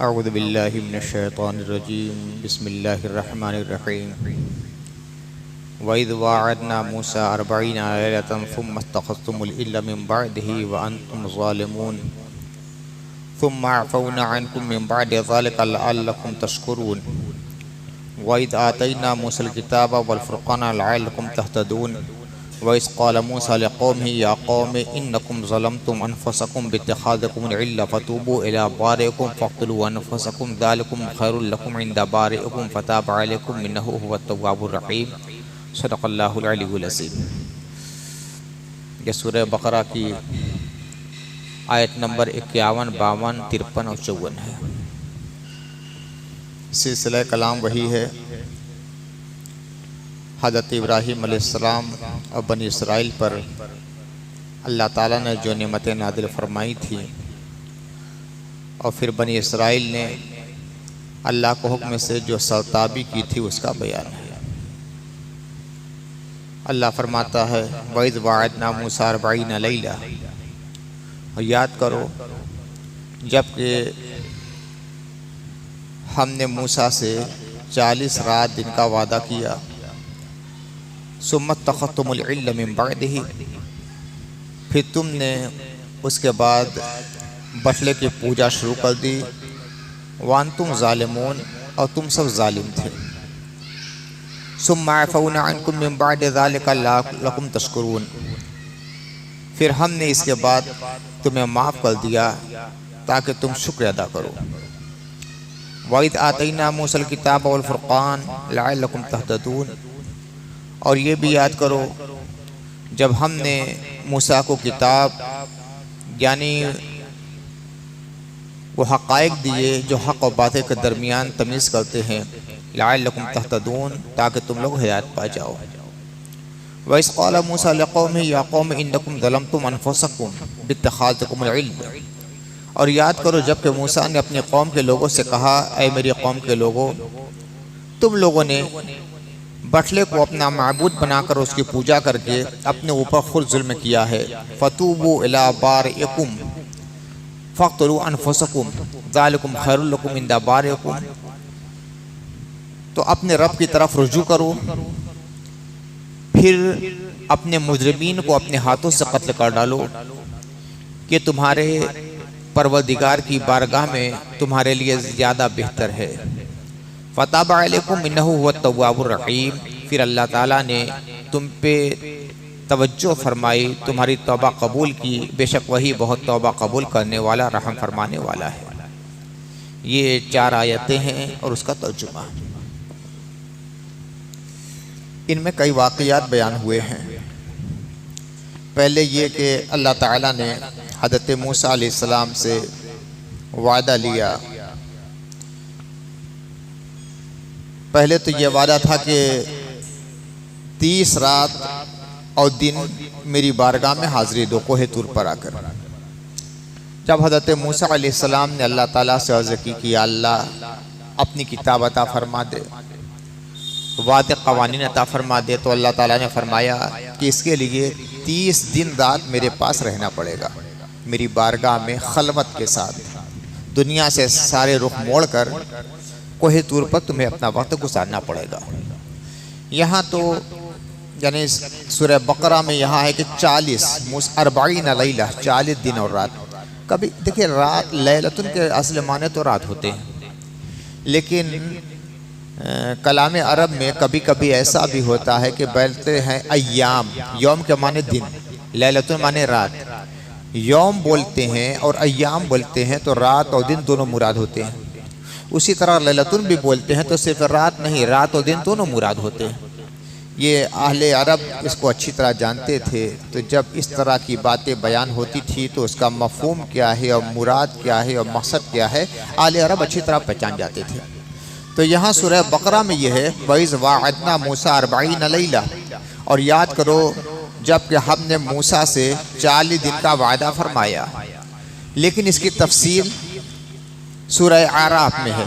اعوذ باللہ من الشیطان الرجیم بسم اللہ الرحمن الرحیم وَإِذْ وَاعَدْنَا مُوسَىٰ 40 لَيْلَةً ثُمَّ اتَّخَذْتُمُ الْعِجْلَ مِن بَعْدِهِ وَأَنْتُمْ ظَالِمُونَ ثُمَّ عَفَوْنَا عَنْكُم مِّن بَعْدِ ذَلِكَ لَعَلَّكُمْ تَشْكُرُونَ وَإِذْ آتَيْنَا مُوسَى الْكِتَابَ وَالْفُرْقَانَ لَعَلَّكُمْ تَهْتَدُونَ وَإِذْ قَالَ مُوسَىٰ لِقَوْمِهِ يَا قَوْمِ إِنَّكُمْ ظَلَمْتُمْ أَنفُسَكُمْ بِاتِّخَاذِكُمُ الْعِجْلَ فَتُوبُوا إِلَىٰ بَارِئِكُمْ فَاقْتُلُوا أَنفُسَكُمْ ذَٰلِكُمْ خَيْرٌ لَكُمْ عِندَ بَارِئِكُمْ فَتَابَ عَلَيْكُمْ إِنَّهُ هُوَ التَّوَّابُ الرَّحِيمُ صدق اللہ العلی العظیم۔ یہ سورہ بقرہ کی آیت نمبر 51، 52، 53 اور 54 ہے۔ سلسلہ کلام وہی ہے حضرت ابراہیم علیہ السلام اور بنی اسرائیل پر اللہ تعالیٰ نے جو نعمتیں نازل فرمائی تھی، اور پھر بنی اسرائیل نے اللہ کے حکم سے جو سرتابی کی تھی اس کا بیان ہے۔ اللہ فرماتا ہے وَإِذْ وَاعَدْنَا مُوسَىٰ 40 لَيْلَةً، اور یاد کرو جب کہ ہم نے موسیٰ سے 40 رات دن کا وعدہ کیا۔ ثُمَّ اتَّخَذْتُمُ الْعِجْلَ مِن بَعْدِهِ، پھر تم نے اس کے بعد بٹلے کی پوجا شروع کر دی۔ وَأَنْتُمْ ظَالِمُونَ، اور تم سب ظالم تھے۔ ثُمَّ عَفَوْنَا عَنْكُم مِّن بَعْدِ ذَلِكَ لَعَلَّكُمْ تَشْكُرُونَ، پھر ہم نے اس کے بعد تمہیں معاف کر دیا تاکہ تم شکر ادا کرو۔ وَإِذْ آتَيْنَا مُوسَى الْكِتَابَ وَالْفُرْقَانَ لَعَلَّكُمْ تَهْتَدُونَ، اور یہ بھی یاد کرو جب ہم نے موسیٰ کو کتاب یعنی وہ حقائق دیے جو حق و باطل کے درمیان تمیز کرتے ہیں، لعلکم تہتدون، تاکہ تم لوگ ہدایت پا جاؤ۔ وَإِذْ قَالَ مُوسَىٰ لِقَوْمِهِ يَا قَوْمِ إِنَّكُمْ ظَلَمْتُمْ أَنفُسَكُمْ بِاتِّخَاذِكُمُ الْعِجْلَ، اور یاد کرو جب کہ موسیٰ نے اپنی قوم کے لوگوں سے کہا اے میری قوم کے لوگوں، تم لوگوں نے بٹلے کو اپنا معبود بنا کر اس کی پوجا کر کے اپنے اوپر خود ظلم کیا ہے۔ فَتُوبُوا إِلَىٰ بَارِئِكُمْ فَاقْتُلُوا أَنفُسَكُمْ ذَٰلِكُمْ خَيْرٌ لَكُمْ عِندَ بَارِئِكُمْ، تو اپنے رب کی طرف رجوع کرو، پھر اپنے مجرمین کو اپنے ہاتھوں سے قتل کر ڈالو، کہ تمہارے پروردگار کی بارگاہ میں تمہارے لیے زیادہ بہتر ہے۔ فَتَابَ عَلَيْكُمْ إِنَّهُ هُوَ التَّوَّابُ الرَّحِيمُ، پھر اللہ تعالیٰ نے تم پہ توجہ فرمائی، تمہاری توبہ قبول کی، بے شک وہی بہت توبہ قبول کرنے والا، رحم فرمانے والا ہے۔ یہ 4 آیتیں ہیں اور اس کا ترجمہ۔ ان میں کئی واقعات بیان ہوئے ہیں۔ پہلے یہ کہ اللہ تعالیٰ نے حضرت موسیٰ علیہ السلام سے وعدہ لیا۔ پہلے تو یہ وعدہ تھا کہ 30 رات اور دن میری بارگاہ میں حاضری دو کوہ طور پر آ کر۔ جب حضرت موسیٰ علیہ السلام نے اللہ تعالیٰ سے عرض کی کہ یا اللہ اپنی کتاب عطا فرما دے، واضح قوانین عطا فرما دے، تو اللہ تعالیٰ نے فرمایا کہ اس کے لیے 30 دن رات میرے پاس رہنا پڑے گا، میری بارگاہ میں خلوت کے ساتھ، دنیا سے سارے رخ موڑ کر کوہ طور پر تمہیں اپنا وقت گزارنا پڑے گا۔ یہاں تو یعنی سورہ بقرہ میں یہاں ہے کہ 40 لیلہ 40 دن اور رات۔ کبھی دیکھیں رات لیلتن کے اصل معنی تو رات ہوتے ہیں، لیکن کلام عرب میں کبھی کبھی ایسا بھی ہوتا ہے کہ بولتے ہیں ایام، یوم کے معنی دن، لیلتن معنی رات، یوم بولتے ہیں اور ایام بولتے ہیں تو رات اور دن دونوں مراد ہوتے ہیں۔ اسی طرح لیلتن بھی بولتے ہیں تو صرف رات نہیں، رات اور دن دونوں مراد ہوتے ہیں۔ یہ اہل عرب اس کو اچھی طرح جانتے تھے، تو جب اس طرح کی باتیں بیان ہوتی تھی تو اس کا مفہوم کیا ہے اور مراد کیا ہے اور مقصد کیا ہے اہل عرب اچھی طرح پہچان جاتے تھے۔ تو یہاں سورہ بقرہ میں یہ ہے وَإِذْ وَاعَدْنَا مُوسَىٰ 40 لَيْلَةً، اور یاد کرو جب کہ ہم نے موسیٰ سے 40 دن کا وعدہ فرمایا، لیکن اس کی تفصیل سورہ اعراف میں ہے۔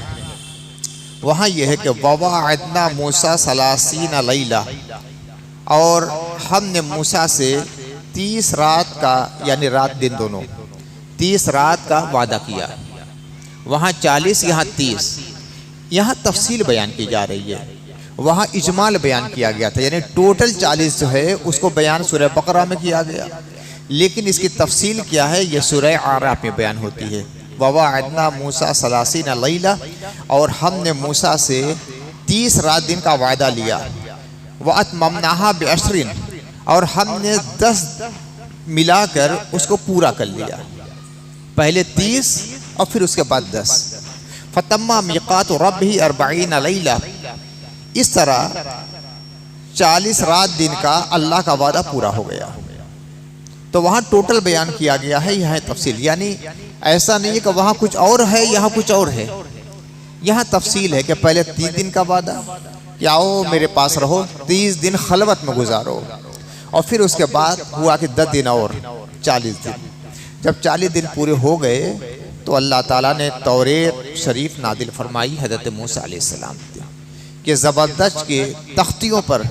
وہاں یہ ہے کہ وَوَاعَدْنَا مُوسَىٰ 30 لَيْلَةً، اور ہم نے موسیٰ سے 30 رات کا یعنی رات دن دونوں 30 رات کا وعدہ کیا۔ وہاں 40 یہاں 30. یہاں تفصیل بیان کی جا رہی ہے، وہاں اجمال بیان کیا گیا تھا، یعنی ٹوٹل 40 جو ہے اس کو بیان سورہ بقرہ میں کیا گیا، لیکن اس کی تفصیل کیا ہے یہ سورہ اعراف میں بیان ہوتی ہے. وَوَعَدْنَا مُوسَىٰ 30 لَيْلَةً، اور ہم نے موسیٰ سے 30 رات دن کا وعدہ لیا. وَأَتْمَمْنَاهَا بِعَشْرٍ، اور ہم نے 10 ملا کر اس کو پورا کر لیا، پہلے 30 اور پھر اس کے بعد 10. فَتَمَّ مِيقَاتُ رَبِّهِ 40 لَيْلَةً، اس طرح 40 رات دن کا اللہ کا وعدہ پورا ہو گیا. تو وہاں ٹوٹل بیان کیا گیا ہے، یہاں تفصیل، یعنی ایسا نہیں ہے کہ وہاں کچھ اور ہے یہاں کچھ اور ہے. یہاں تفصیل ہے کہ پہلے 30 دن کا وعدہ کہ آؤ میرے پاس رہو، 30 دن خلوت میں گزارو، اور پھر اس کے بعد ہوا کہ 10 دن اور 40 دن. جب 40 دن پورے ہو گئے تو اللہ تعالیٰ نے توریت شریف نازل فرمائی حضرت موسیٰ علیہ السلام کی کہ زبردست کے تختیوں پر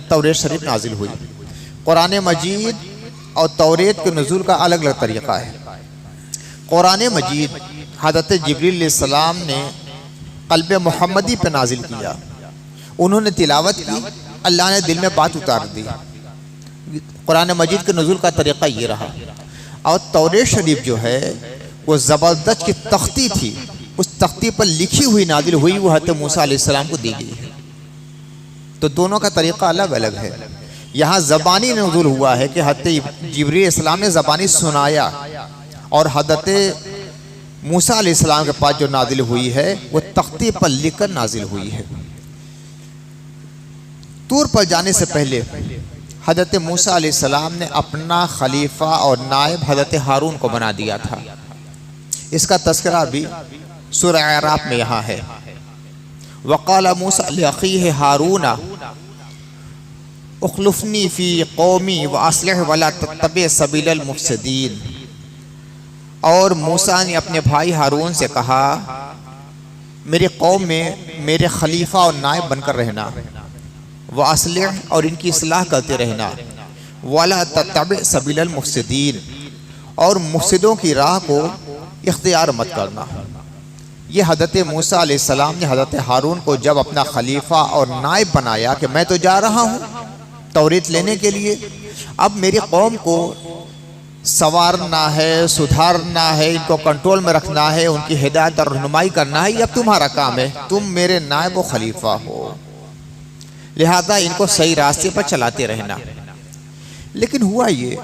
توریت شریف نازل ہوئی. قرآن مجید اور توریت کے نزول کا الگ الگ طریقہ ہے. قرآن مجید حضرت جبریل علیہ السلام نے قلب محمدی پہ نازل کیا، انہوں نے تلاوت کی، اللہ نے دل میں بات اتار دی. قرآن مجید کے نزول کا طریقہ یہ رہا. اور توریت شریف جو ہے وہ زبردست کی تختی تھی، اس تختی پر لکھی ہوئی نازل ہوئی، وہ حضرت موسیٰ علیہ السلام کو دی گئی ہے. تو دونوں کا طریقہ الگ الگ ہے. یہاں زبانی نزول ہوا ہے کہ حضرت جبریل علیہ السلام نے زبانی سنایا، اور حضرت موسیٰ علیہ السلام کے پاس جو نازل ہوئی ہے وہ تختی پر لکھ کر نازل ہوئی ہے. طور پر جانے سے پہلے حضرت موسیٰ علیہ السلام نے اپنا خلیفہ اور نائب حضرت ہارون کو بنا دیا تھا. اس کا تذکرہ بھی سورہ اعراف میں یہاں ہے. وَقَالَ مُوسَىٰ لِأَخِيهِ هَارُونَ اخلفنی فی قومی وَأَصْلِحْ وَلَا تَتَّبِعْ سَبِيلَ الْمُفْسِدِينَ، اور موسیٰ نے اپنے بھائی ہارون سے کہا میرے قوم میں میرے خلیفہ اور نائب بن کر رہنا، وَأَصْلِحْ اور ان کی اصلاح کرتے رہنا، وَلَا تَتَّبِعْ سَبِيلَ الْمُفْسِدِينَ اور مفسدوں کی راہ کو اختیار مت کرنا. یہ حضرت موسیٰ علیہ السلام نے حضرت ہارون کو جب اپنا خلیفہ اور نائب بنایا کہ میں تو جا رہا ہوں توریت لینے کے لیے، اب میری قوم کو سنوارنا ہے، سدھارنا ہے، ان کو کنٹرول میں رکھنا ہے، ان کی ہدایت اور رہنمائی کرنا ہے، یہ اب تمہارا کام ہے، تم میرے نائب و خلیفہ ہو، لہذا ان کو صحیح راستے پر چلاتے رہنا. لیکن ہوا یہ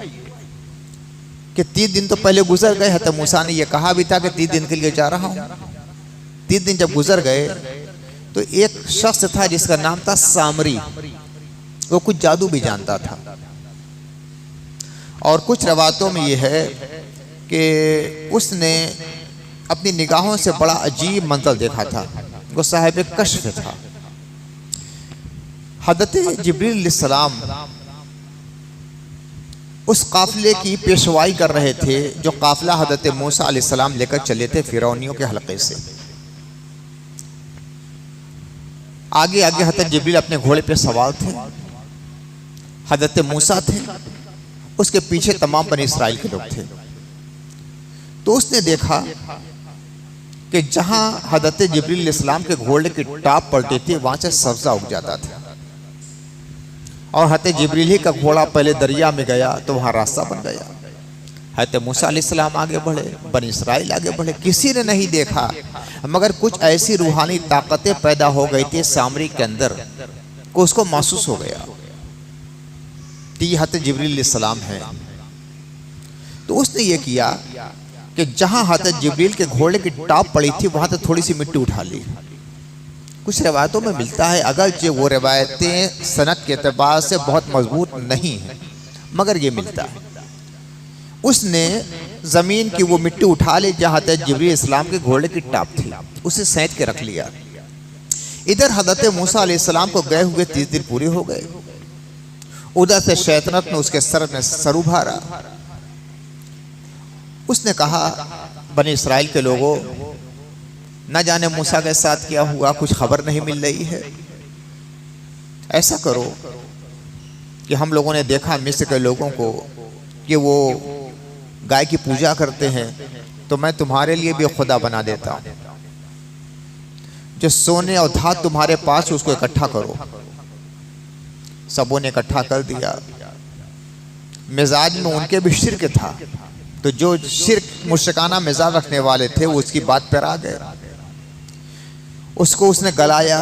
کہ 30 دن تو پہلے گزر گئے. حضرت موسیٰ نے یہ کہا بھی تھا کہ 30 دن کے لیے جا رہا ہوں. 30 دن جب گزر گئے تو ایک شخص تھا جس کا نام تھا سامری، وہ کچھ جادو بھی جانتا تھا، اور کچھ روایتوں میں یہ ہے کہ اس نے اپنی نگاہوں سے بڑا عجیب منظر دیکھا تھا. وہ صاحب کشف تھا. حضرت جبریل علیہ السلام اس قافلے کی پیشوائی کر رہے تھے جو قافلہ حضرت موسیٰ علیہ السلام لے کر چلے تھے فرعونیوں کے حلقے سے. آگے آگے حضرت جبریل اپنے گھوڑے پہ سوار تھے، حضرت موسیٰ تھے، اس کے پیچھے تمام بنی اسرائیل کے لوگ تھے. تو اس نے دیکھا کہ جہاں حضرت جبریل علیہ السلام کے گھوڑے کی ٹاپ پلٹی تھی وہاں سے سبزہ اگ جاتا تھا، اور حضرت جبریل ہی کا گھوڑا پہلے دریا میں گیا تو وہاں راستہ بن گیا. حضرت موسیٰ علیہ السلام آگے بڑھے، بنی اسرائیل آگے بڑھے، کسی نے نہیں دیکھا، مگر کچھ ایسی روحانی طاقتیں پیدا ہو گئی تھی سامری کے اندر کہ اس کو محسوس ہو گیا کہ یہ حضرت جبریل علیہ السلام ہے. تو اس نے یہ کیا کہ جہاں حضرت جبریل کے گھوڑے کی ٹاپ پڑی تھی وہاں سے تھوڑی سی مٹی اٹھا لی. کچھ روایتوں میں ملتا ہے، اگرچہ وہ روایتیں سند کے اعتبار سے بہت مضبوط نہیں ہیں مگر یہ ملتا ہے، اس نے زمین کی وہ مٹی اٹھا لی جہاں حضرت جبریل اسلام کے گھوڑے کی ٹاپ تھی، اسے سینت کے رکھ لیا. ادھر حضرت موسیٰ علیہ السلام کو گئے ہوئے 30 دن پورے ہو گئے. ادھر سے شیطنت نے اس کے سر میں سر ابھارا. اس نے کہا بنی اسرائیل کے لوگوں، نہ جانے موسیٰ کے ساتھ کیا ہوا، کچھ خبر نہیں مل رہی ہے. ایسا کرو کہ ہم لوگوں نے دیکھا مصر کے لوگوں کو کہ وہ گائے کی پوجا کرتے ہیں، تو میں تمہارے لیے بھی خدا بنا دیتا ہوں. جو سونے اور دھات تمہارے پاس اس کو اکٹھا کرو. سبوں نے اکٹھا کر دیا. مزاج میں ان کے بھی شرک تھا، تو جو شرک مشرکانہ مزاج رکھنے والے تھے وہ اس کی بات پر آ گئے. اس کو اس نے گلایا،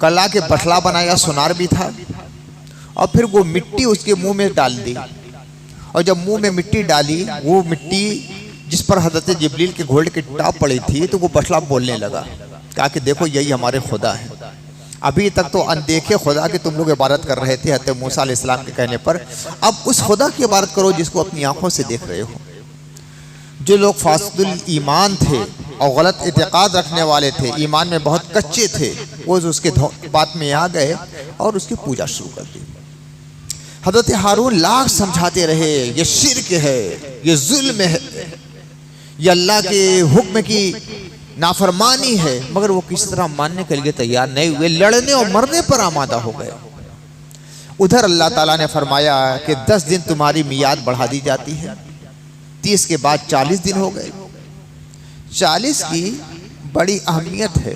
گلا کے بٹلا بنایا، سونار بھی تھا، اور پھر وہ مٹی اس کے منہ میں ڈال دی. اور جب منہ میں مٹی ڈالی، وہ مٹی جس پر حضرت جبریل کے گھوڑے کی ٹاپ پڑی تھی، تو وہ بٹلا بولنے لگا. کہا کہ دیکھو یہی ہمارے خدا ہیں. ابھی تک تو اندیکھے خدا کی تم لوگ عبادت کر رہے تھے حضرت موسیٰ علیہ السلام کے کہنے پر، اب اس خدا کی عبادت کرو جس کو اپنی آنکھوں سے دیکھ رہے ہو. جو لوگ فاسد الایمان تھے اور غلط اعتقاد رکھنے والے تھے، ایمان میں بہت کچے تھے، وہ اس کے بات میں آ گئے اور اس کی پوجا شروع کر دی. حضرت ہارون لاکھ سمجھاتے رہے یہ شرک ہے، یہ ظلم ہے، یہ اللہ کے حکم کی نافرمانی ہے، مگر وہ کس طرح ماننے کے لیے تیار نہیں ہوئے، لڑنے اور مرنے پر آمادہ ہو گئے. ادھر اللہ تعالیٰ نے فرمایا کہ 10 دن تمہاری میعاد بڑھا دی جاتی ہے. 30 کے بعد 40 دن ہو گئے. 40 کی بڑی اہمیت ہے.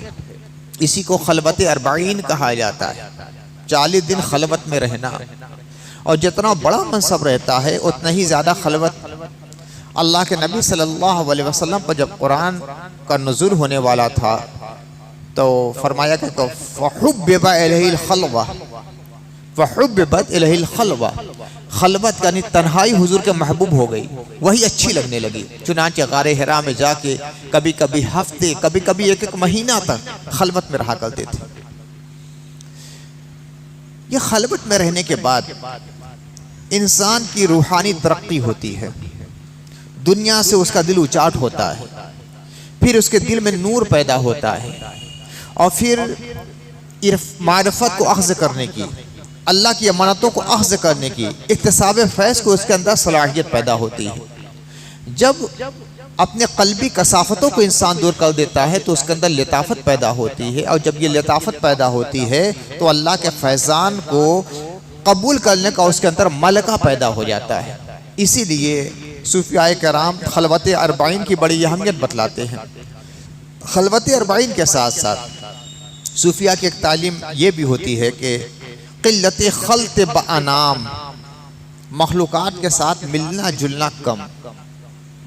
اسی کو خلوت 40 کہا جاتا ہے. 40 دن خلوت میں رہنا، اور جتنا بڑا منصب رہتا ہے اتنا ہی زیادہ خلوت. اللہ کے نبی صلی اللہ علیہ وسلم پر جب قرآن کا نزول ہونے والا تھا تو فرمایا کہ فحبب الیہ الخلوہ، فحببت الیہ الخلوہ، خلوت یعنی تنہائی حضور کے محبوب ہو گئی، وہی اچھی لگنے لگی. چنانچہ غار حرا میں جا کے کبھی کبھی ہفتے، کبھی کبھی ایک مہینہ تک خلوت میں رہا کرتے تھے. یہ خلوت میں رہنے کے بعد انسان کی روحانی ترقی ہوتی ہے، دنیا سے اس کا دل اچاٹ ہوتا ہے، پھر اس کے دل میں نور پیدا ہوتا ہے، اور پھر معرفت کو اخذ کرنے کی، اللہ کی امانتوں کو اخذ کرنے کی، اکتساب فیض کو اس کے اندر صلاحیت پیدا ہوتی ہے. جب اپنے قلبی کثافتوں کو انسان دور کر دیتا ہے تو اس کے اندر لطافت پیدا ہوتی ہے، اور جب یہ لطافت پیدا ہوتی ہے تو اللہ کے فیضان کو قبول کرنے کا اس کے اندر ملکہ پیدا ہو جاتا ہے. اسی لیے صوفیاء کرام خلوت 40 کی بڑی اہمیت بتلاتے ہیں. خلوت 40 کے ساتھ ساتھ صوفیاء کی ایک تعلیم یہ بھی ہوتی ہے کہ قلت خلط بانام، مخلوقات کے ساتھ ملنا جلنا کم،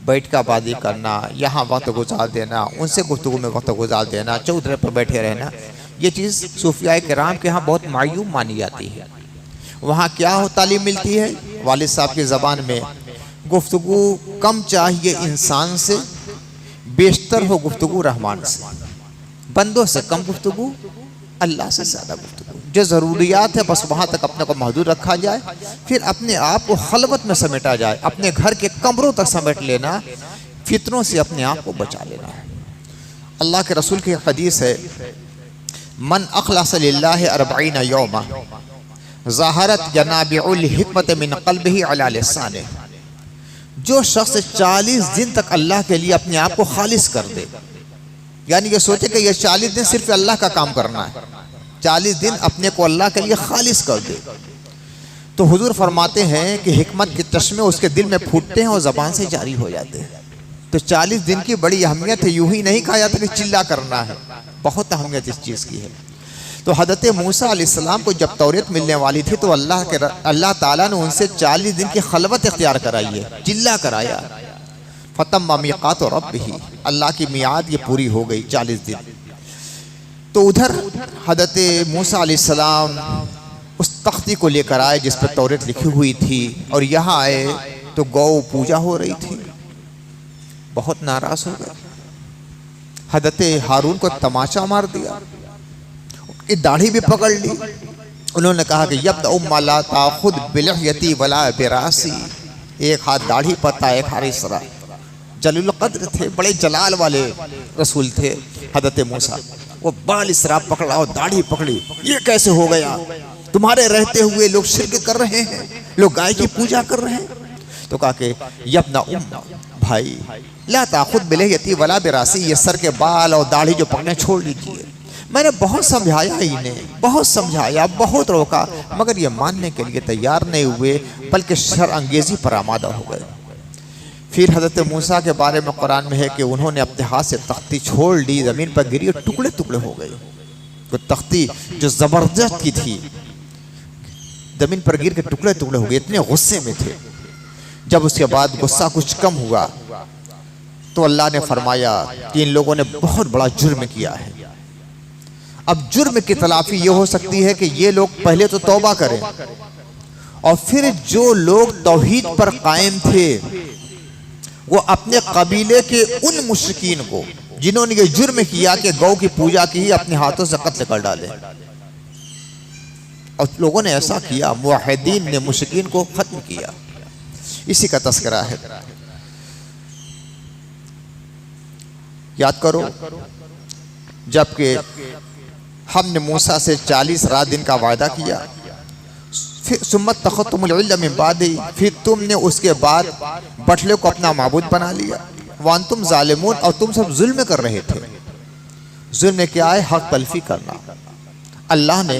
بیٹھ بازی کرنا، یہاں وقت گزار دینا، ان سے گفتگو میں وقت گزار دینا، چودرے پر بیٹھے رہنا، یہ چیز صوفیاء کرام کے ہاں بہت معیوب مانی جاتی ہے. وہاں کیا تعلیم ملتی ہے؟ والد صاحب کی زبان میں گفتگو کم چاہیے انسان سے، بیشتر ہو گفتگو رحمان سے. بندوں سے کم گفتگو، اللہ سے زیادہ گفتگو. جو ضروریات ہے بس وہاں تک اپنے کو محدود رکھا جائے، پھر اپنے آپ کو خلوت میں سمیٹا جائے، اپنے گھر کے کمروں تک سمیٹ لینا، فتنوں سے اپنے آپ کو بچا لینا ہے. اللہ کے رسول کی حدیث ہے من اخلص للہ 40 یوما ظاہرت جنابع الحکمت من قلبہ علی لسانہ. جو شخص 40 دن تک اللہ کے لیے اپنے آپ کو خالص کر دے، یعنی یہ سوچے کہ یہ 40 دن صرف اللہ کا کام کرنا ہے، 40 دن اپنے کو اللہ کے لیے خالص کر دے، تو حضور فرماتے ہیں کہ حکمت کے چشمے اس کے دل میں پھوٹتے ہیں اور زبان سے جاری ہو جاتے ہیں. تو 40 دن کی بڑی اہمیت ہے. یوں ہی نہیں کہا جاتا کہ چلا کرنا ہے، بہت اہمیت اس چیز کی ہے. تو حضرت موسیٰ علیہ السلام کو جب توریت ملنے والی تھی تو اللہ تعالیٰ نے ان سے 40 دن کی خلوت اختیار کرائی ہے، چلا کرایا. فتم میقات ربہ، اللہ کی میعاد یہ پوری ہو گئی 40 دن. تو ادھر حضرت موسیٰ علیہ السلام اس تختی کو لے کر آئے جس پر توریت لکھی ہوئی تھی، اور یہاں آئے تو گو پوجا ہو رہی تھی. بہت ناراض ہو گئے. حضرت ہارون کو تماشا مار دیا، داڑھی بھی پکڑ لی. انہوں نے کہا کہ یبدأ لا تاخذ بلحیتی ولا براسی. ایک ہاتھ داڑھی پر تھا، ایک ہاتھ اس طرح. جلیل القدر تھے، بڑے جلال والے رسول تھے حضرت موسیٰ. وہ بال اس طرح پکڑا اور داڑھی پکڑی. یہ کیسے ہو گیا؟ تمہارے رہتے ہوئے لوگ شرک کر رہے ہیں، لوگ گائے کی پوجا کر رہے ہیں. تو کہا کہ یبن بھائی لا تاخذ بلحیتی ولا براسی، یہ سر کے بال اور داڑھی جو پکڑنے چھوڑ لیجیے. میں نے بہت سمجھایا انہیں، بہت سمجھایا، بہت روکا، مگر یہ ماننے کے لیے تیار نہیں ہوئے، بلکہ شر انگیزی پر آمادہ ہو گئے. پھر حضرت موسیٰ کے بارے میں قرآن میں ہے کہ انہوں نے اپنے ہاتھ سے تختی چھوڑ لی، زمین پر گری اور ٹکڑے ٹکڑے ہو گئی۔ وہ تختی جو زبردست کی تھی زمین پر گر کے ٹکڑے ٹکڑے ہو گئے، اتنے غصے میں تھے۔ جب اس کے بعد غصہ کچھ کم ہوا تو اللہ نے فرمایا کہ ان لوگوں نے بہت بڑا جرم کیا ہے۔ اب جرم کی تلافی یہ ہو سکتی ہے کہ یہ لوگ پہلے تو توبہ کریں، اور پھر جو لوگ توحید پر قائم تھے وہ اپنے قبیلے کے ان مشرکین کو جنہوں نے یہ جرم کیا کہ گو کی پوجا کی اپنے ہاتھوں سے قتل کر ڈالے، اور لوگوں نے ایسا کیا، موحدین نے مشرکین کو ختم کیا۔ اسی کا تذکرہ ہے۔ یاد کرو جبکہ ہم نے موسیٰ سے 40 رات دن کا وعدہ کیا، ثم اتخذتم العجل من بعدہ، پھر تم نے اس کے بعد بٹلے کو اپنا معبود بنا لیا، وانتم ظالمون، اور تم سب ظلم کر رہے تھے۔ ظلم کیا ہے؟ حق تلفی کرنا۔ اللہ نے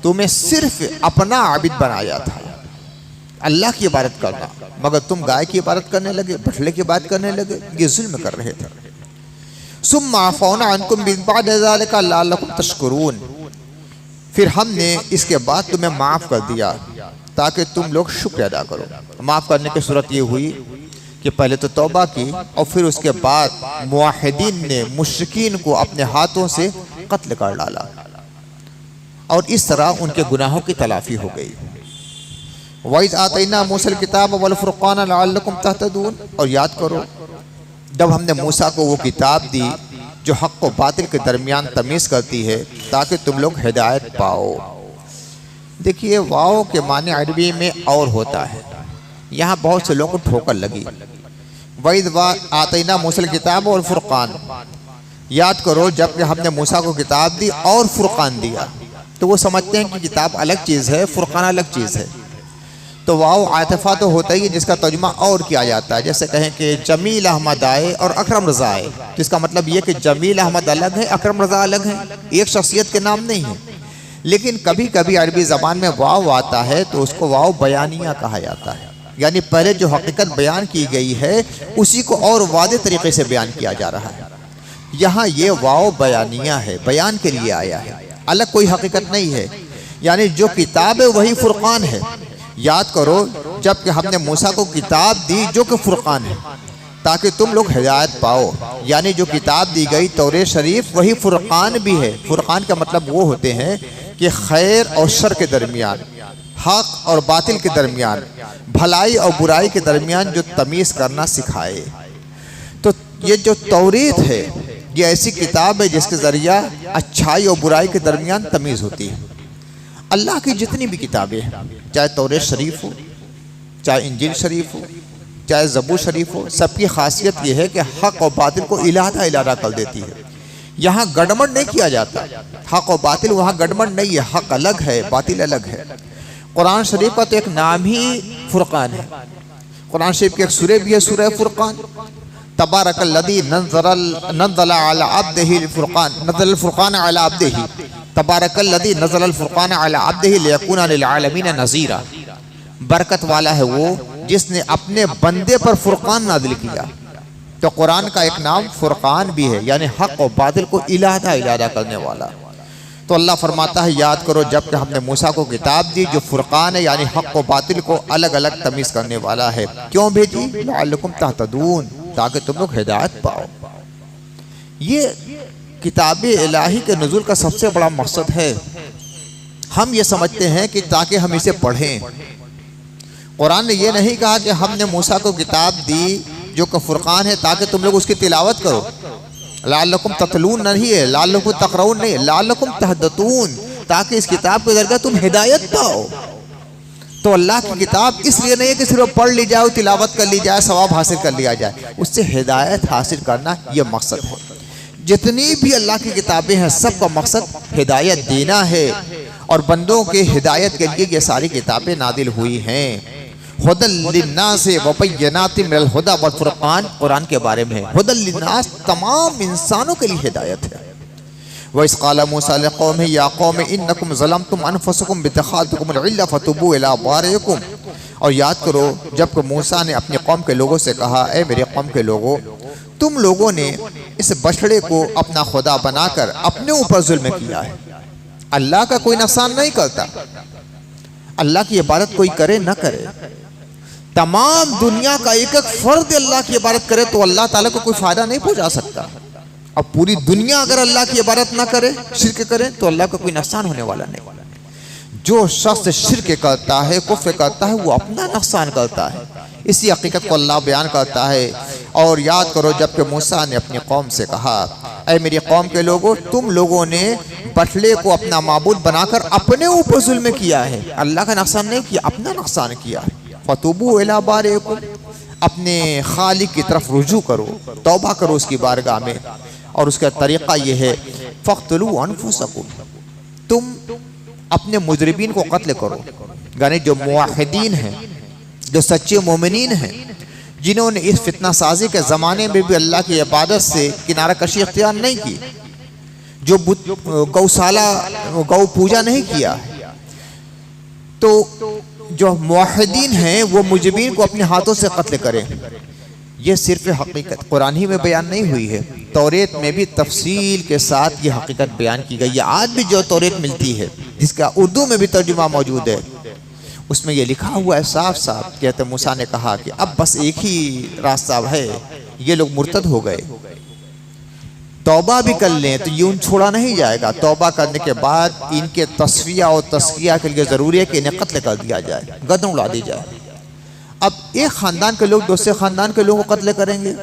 تمہیں صرف اپنا عابد بنایا تھا، اللہ کی عبادت کرنا، مگر تم گائے کی عبادت کرنے لگے، بٹلے کی عبادت کرنے لگے، یہ ظلم کر رہے تھے۔ ثم عفونا عنکم من بعد ذلک لعلکم تشکرون، پھر ہم نے اس کے بعد تمہیں معاف کر دیا تاکہ تم لوگ شکر ادا کرو۔ معاف کرنے کی صورت یہ ہوئی کہ پہلے تو توبہ کی، اور پھر اس کے بعد موحدین نے مشرکین کو اپنے ہاتھوں سے قتل کر ڈالا، اور اس طرح ان کے گناہوں کی تلافی ہو گئی۔ وَإِذْ آتَيْنَا مُوسَى الْكِتَابَ وَالْفُرْقَانَ لَعَلَّكُمْ تَهْتَدُونَ، اور یاد کرو جب ہم نے موسیٰ کو وہ کتاب دی جو حق و باطل کے درمیان تمیز کرتی ہے تاکہ تم لوگ ہدایت پاؤ۔ دیکھیے واو کے معنی عربی میں اور ہوتا ہے، یہاں بہت سے لوگوں کو ٹھوکر لگی۔ وَإِذْ آتَيْنَا مُوسَى الْكِتَابَ وَالْفُرْقَانَ، یاد کرو جب کہ ہم نے موسیٰ کو کتاب دی اور فرقان دیا، تو وہ سمجھتے ہیں کہ کتاب الگ چیز ہے، فرقان الگ چیز ہے۔ تو واو عاطفہ تو ہوتا ہی ہے جس کا ترجمہ اور کیا جاتا ہے، جیسے کہیں کہ جمیل احمد آئے اور اکرم رضا آئے، تو اس کا مطلب یہ کہ جمیل احمد الگ ہے، اکرم رضا الگ ہے، ایک شخصیت کے نام نہیں ہے۔ لیکن کبھی کبھی عربی زبان میں واو آتا ہے تو اس کو واو بیانیہ کہا جاتا ہے، یعنی پہلے جو حقیقت بیان کی گئی ہے اسی کو اور واضح طریقے سے بیان کیا جا رہا ہے۔ یہاں یہ واو بیانیہ ہے، بیان کے لیے آیا ہے، الگ کوئی حقیقت نہیں ہے، یعنی جو کتاب ہے وہی فرقان ہے۔ یاد کرو جب کہ ہم نے موسیٰ کو کتاب دی جو کہ فرقان ہے تاکہ تم لوگ ہدایت پاؤ، یعنی جو کتاب دی گئی توریت شریف وہی فرقان بھی ہے۔ فرقان کا مطلب وہ ہوتے ہیں کہ خیر اور شر کے درمیان، حق اور باطل کے درمیان، بھلائی اور برائی کے درمیان جو تمیز کرنا سکھائے۔ تو یہ جو توریت ہے یہ ایسی کتاب ہے جس کے ذریعہ اچھائی اور برائی کے درمیان تمیز ہوتی ہے۔ اللہ کی جتنی بھی کتابیں ہیں، چاہے توریت شریف ہو، چاہے انجیل شریف ہو، چاہے زبور شریف ہو، سب کی خاصیت یہ ہے کہ حق اور باطل کو علیحدہ کر دیتی ہے۔ یہاں گڑبڑ نہیں کیا جاتا، حق و باطل وہاں گڑبڑ نہیں ہے، حق الگ ہے باطل الگ ہے۔ قرآن شریف کا تو ایک نام ہی فرقان ہے، قرآن شریف کی ایک سورہ بھی ہے، سورہ فرقان۔ تبارک الذی نزل علی عبدہ الفرقان، نزل الفرقان علی عبدہ، تبارک الذی نزل الفرقان علی عبدہ لیکون للعالمین نذیرا، برکت والا ہے وہ جس نے اپنے بندے پر فرقان نازل کیا۔ تو قرآن کا ایک نام فرقان بھی ہے، یعنی حق و باطل کو علیحدہ کرنے والا۔ تو اللہ فرماتا ہے یاد کرو جب کہ ہم نے موسیٰ کو کتاب دی جو فرقان ہے، یعنی حق و باطل کو الگ الگ تمیز کرنے والا ہے۔ کیوں بھیجی؟ لعلکم تہتدون، تاکہ تم لوگ ہدایت پاؤ۔ یہ کتاب الہی کے نزول کا سب سے بڑا مقصد ہے۔ ہم یہ سمجھتے ہیں کہ تاکہ ہم اسے پڑھیں۔ قرآن نے یہ نہیں کہا کہ ہم نے موسیٰ کو کتاب دی جو کہ فرقان ہے تاکہ تم لوگ اس کی تلاوت کرو، لعلکم تتلون نہیں ہے، لعلکم تقرؤون نہیں ہے، لعلکم تہتدون، تاکہ اس کتاب کے ذریعے تم ہدایت پاؤ۔ تو اللہ کی کتاب اس لیے نہیں ہے کہ صرف پڑھ لی جائے، تلاوت کر لی جائے، ثواب حاصل کر لیا جائے، اس سے ہدایت حاصل کرنا یہ مقصد ہے۔ جتنی بھی اللہ کی کتابیں ہیں سب کا مقصد ہدایت دینا ہے، اور بندوں کے ہدایت کے لیے یہ ساری کتابیں نازل ہوئی ہیں۔ ہدی للناس وبینات من الہدی والفرقان قرآن کے بارے میں ہے، ہدی للناس تمام انسانوں کے لیے ہدایت ہے۔ وَإِذْ قَالَ مُوسَىٰ لِقَوْمِهِ يَا قَوْمِ إِنَّكُمْ ظَلَمْتُمْ أَنفُسَكُمْ بِاتِّخَاذِكُمُ الْعِجْلَ فَتُوبُوا إِلَىٰ بَارِئِكُمْ، اور یاد کرو جب کہ موسیٰ نے اپنی قوم کے لوگوں سے کہا اے میرے قوم کے لوگوں تم لوگوں نے اس بچڑے کو اپنا خدا بنا کر اپنے اوپر ظلم کیا ہے۔ اللہ کا کوئی نقصان نہیں کرتا، اللہ کی عبادت کوئی کرے نہ کرے، تمام دنیا کا ایک ایک فرد اللہ کی عبادت کرے تو اللہ تعالیٰ کو کوئی فائدہ نہیں پہنچا سکتا، اب پوری دنیا اگر اللہ کی عبادت نہ کرے، شرک کرے تو اللہ کا کوئی نقصان ہونے والا نہیں۔ جو شخص شرک کرتا ہے، کفر کرتا ہے، وہ اپنا نقصان کرتا ہے، اسی حقیقت کو اللہ بیان کرتا ہے۔ اور یاد کرو جب کہ موسیٰ نے اپنی قوم سے کہا اے میری قوم کے لوگوں تم لوگوں نے بٹلے کو اپنا معبود بنا کر اپنے اوپر ظلم کیا ہے، اللہ کا نقصان نہیں کیا، اپنا نقصان کیا۔ فَتُوبُوا إِلَىٰ بَارِئِكُمْ، اپنے خالق کی طرف رجوع کرو، توبہ کرو اس کی بارگاہ میں، اور اس کا طریقہ یہ ہے فَاقْتُلُوا أَنفُسَكُمْ، تم اپنے مجرمین کو قتل کرو، یعنی جو موحدین ہیں، جو سچے مومنین ہیں، جنہوں نے اس فتنہ سازی کے زمانے میں بھی اللہ کی عبادت سے کنارہ کشی اختیار نہیں کی، جو گو پوجا نہیں کیا، تو جو موحدین ہیں وہ مجرمین کو اپنے ہاتھوں سے قتل کریں۔ یہ صرف حقیقت قرآن ہی میں بیان نہیں ہوئی ہے، توریت میں بھی تفصیل کے ساتھ یہ حقیقت بیان کی گئی ہے۔ آج بھی جو توریت ملتی ہے جس کا اردو میں بھی ترجمہ موجود ہے، اس میں یہ لکھا ہوا ہے صاف صاف کہ حضرت موسیٰ نے کہا کہ اب بس ایک ہی راستہ ہے، یہ لوگ مرتد ہو گئے، توبہ بھی کر لیں تو یوں چھوڑا نہیں جائے گا، توبہ کرنے کے بعد ان کے تصفیہ اور تزکیہ کے لیے ضروری ہے کہ انہیں قتل کر دیا جائے، گردن اڑا دی جائے۔ اب ایک خاندان کے لوگ دوسرے خاندان کے لوگوں کو قتل کریں گے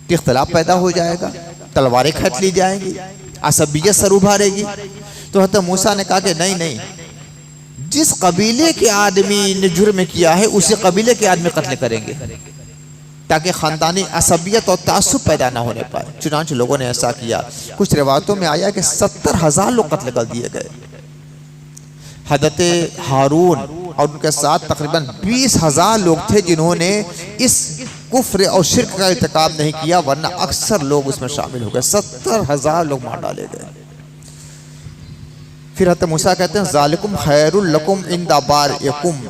تو اختلاف پیدا ہو جائے گا، تلواریں کھینچ لی جائیں گی، عصبیت سر ابھارے گی۔ تو حضرت موسیٰ نے کہا کہ نہیں، جس قبیلے کے آدمی نے جرم کیا ہے اسی قبیلے کے آدمی قتل کریں گے تاکہ خاندانی عصبیت اور تعصب پیدا نہ ہونے پائے۔ چنانچہ لوگوں نے ایسا کیا، کچھ روایتوں میں آیا کہ 70,000 لوگ قتل کر دیے گئے۔ حضرت ہارون اور ان کے ساتھ تقریباً 20,000 لوگ تھے جنہوں نے اس کفر اور شرک کا ارتکاب نہیں کیا، ورنہ اکثر لوگ اس میں شامل ہو گئے، 70,000 لوگ مار ڈالے گئے۔ پھر حضرت موسیٰ کہتے ہیں ذالکم خیر لکم عند بارئکم،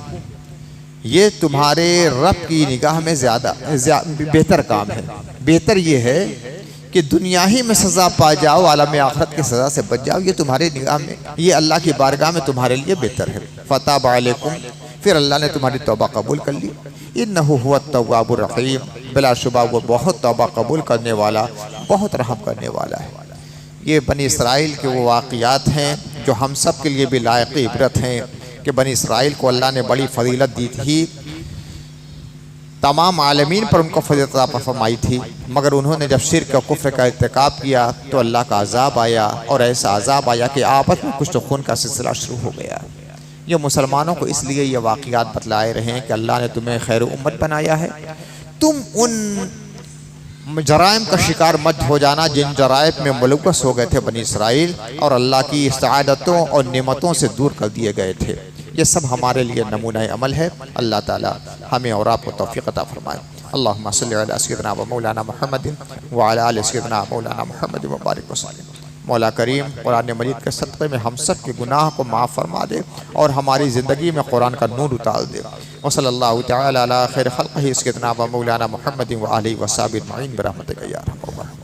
یہ تمہارے رب کی نگاہ میں زیادہ بہتر کام ہے، بہتر یہ ہے کہ دنیا ہی میں سزا پا جاؤ، عالم آخرت کی سزا سے بچ جاؤ، یہ تمہاری نگاہ میں، یہ اللہ کی بارگاہ میں تمہارے لیے بہتر ہے۔ فتاب علیکم، پھر اللہ نے تمہاری توبہ قبول کر لی، انہ هو التواب الرحیم، بلا شبہ وہ بہت توبہ قبول کرنے والا، بہت رحم کرنے والا ہے۔ یہ بنی اسرائیل کے وہ واقعات ہیں جو ہم سب کے لیے بھی لائق عبرت ہیں کہ بنی اسرائیل کو اللہ نے بڑی فضیلت دی تھی، تمام عالمین پر ان کو فضیلت عطا فرمائی تھی، مگر انہوں نے جب شرک و کفر کا ارتکاب کیا تو اللہ کا عذاب آیا، اور ایسا عذاب آیا کہ آپس میں کچھ تو خون کا سلسلہ شروع ہو گیا۔ یہ مسلمانوں کو اس لیے یہ واقعات بتلائے رہے ہیں کہ اللہ نے تمہیں خیر امت بنایا ہے، تم ان جرائم کا شکار مت ہو جانا جن جرائم میں ملوث ہو گئے تھے بنی اسرائیل، اور اللہ کی سعادتوں اور نعمتوں سے دور کر دیے گئے تھے۔ یہ سب ہمارے لیے نمونہ عمل ہے۔ اللہ تعالی ہمیں اور آپ کو توفیق عطا فرمائے۔ اللہم صلی علی سیدنا و مولانا محمد وعلی آل سیدنا مولانا محمد وبارک وسلم۔ مولا کریم قرآن مجید کے صدقے میں ہم سب کے گناہ کو معاف فرما دے اور ہماری زندگی میں قرآن کا نور اتار دے۔ وصلی اللہ تعالی علی خیر خلقہ سیدنا و مولانا محمد وآلہ وصحبہ اجمعین برحمتک یا ارحم الراحمین۔